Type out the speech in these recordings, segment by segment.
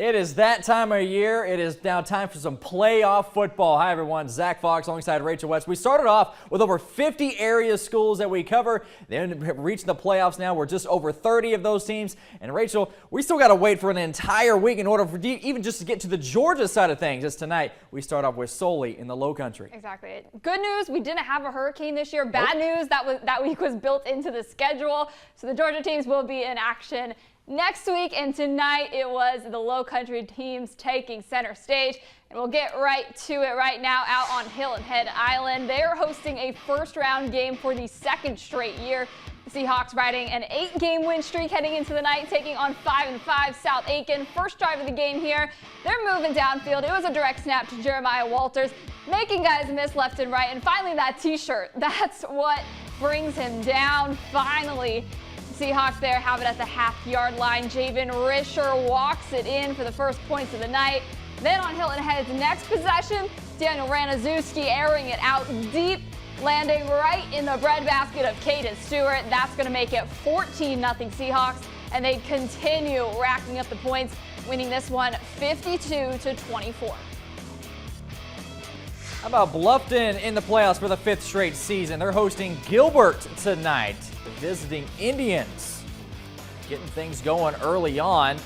It is that time of year. It is now time for some playoff football. Hi, everyone. Zach Fox alongside Rachel West. We started off with over 50 area schools that we cover. Then reaching the playoffs now. We're just over 30 of those teams. And Rachel, we still got to wait for an entire week in order for even just to get to the Georgia side of things. As tonight, we start off with solely in the Low Country. Exactly. Good news, we didn't have a hurricane this year. Bad news, that week was built into the schedule. So the Georgia teams will be in action next week, and tonight it was the Low Country teams taking center stage, and we'll get right to it right now out on Hilton Head Island. They're hosting a first-round game for the second straight year. The Seahawks riding an 8-game win streak heading into the night, taking on 5-5 South Aiken. First drive of the game here, they're moving downfield. It was a direct snap to Jeremiah Walters, making guys miss left and right, and finally that t-shirt. That's what brings him down finally. Seahawks there have it at the half-yard line. Javen Risher walks it in for the first points of the night. Then on Hilton Head's next possession, Daniel Ranazuski airing it out deep, landing right in the breadbasket of Caden Stewart. That's going to make it 14-0 Seahawks, and they continue racking up the points, winning this one 52-24. How about Bluffton in the playoffs for the 5th straight season? They're hosting Gilbert tonight. The visiting Indians getting things going early on.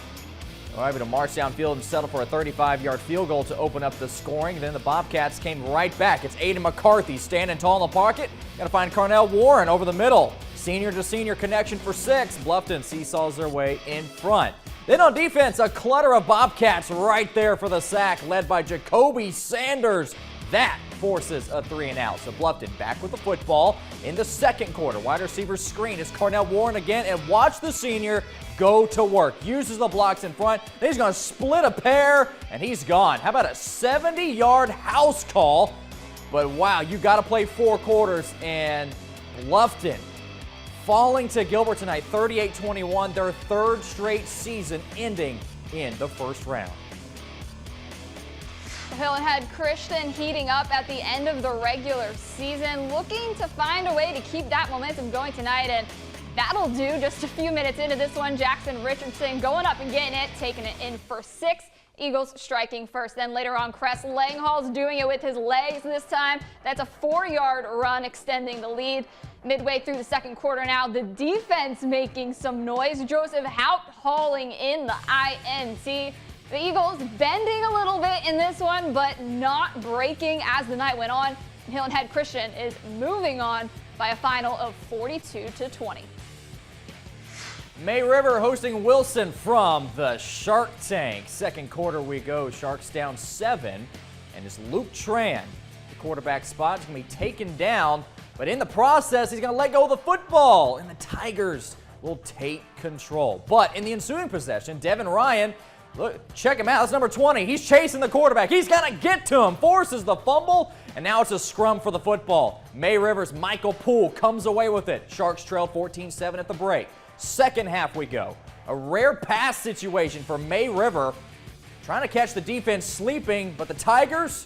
They're able to march downfield and settle for a 35-yard field goal to open up the scoring. Then the Bobcats came right back. It's Aiden McCarthy standing tall in the pocket. Got to find Carnell Warren over the middle. Senior to senior connection for 6. Bluffton seesaws their way in front. Then on defense, a clutter of Bobcats right there for the sack, led by Jacoby Sanders. That forces a 3-and-out. So Bluffton back with the football in the second quarter. Wide receiver screen is Carnell Warren again, and watch the senior go to work. Uses the blocks in front. Then he's going to split a pair, and he's gone. How about a 70-yard house call? But wow, you got to play 4 quarters, and Bluffton falling to Gilbert tonight, 38-21, their 3rd straight season ending in the first round. Hilton Head Christian heating up at the end of the regular season, looking to find a way to keep that momentum going tonight, and that'll do. Just a few minutes into this one, Jackson Richardson going up and getting it, taking it in for 6. Eagles striking first. Then later on, Cress Langhall's doing it with his legs this time. That's a 4-yard run, extending the lead. Midway through the second quarter now, the defense making some noise. Joseph Haupt hauling in the INT. The Eagles bending a little bit in this one, but not breaking as the night went on. Hilton Head Christian is moving on by a final of 42-20. May River hosting Wilson from the Shark Tank. Second quarter we go. Sharks down 7, and it's Luke Tran. The quarterback spot is going to be taken down, but in the process, he's going to let go of the football, and the Tigers will take control. But in the ensuing possession, Devin Ryan, look, check him out. That's number 20. He's chasing the quarterback. He's got to get to him. Forces the fumble, and now it's a scrum for the football. May River's Michael Poole comes away with it. Sharks trail 14-7 at the break. Second half we go. A rare pass situation for May River. Trying to catch the defense sleeping, but the Tigers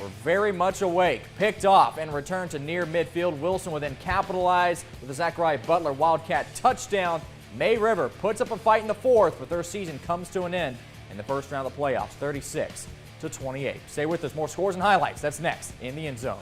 were very much awake. Picked off and returned to near midfield. Wilson would then capitalize with a Zachariah Butler Wildcat touchdown. May River puts up a fight in the 4th, but their season comes to an end in the first round of the playoffs, 36-28. Stay with us. More scores and highlights. That's next in the End Zone.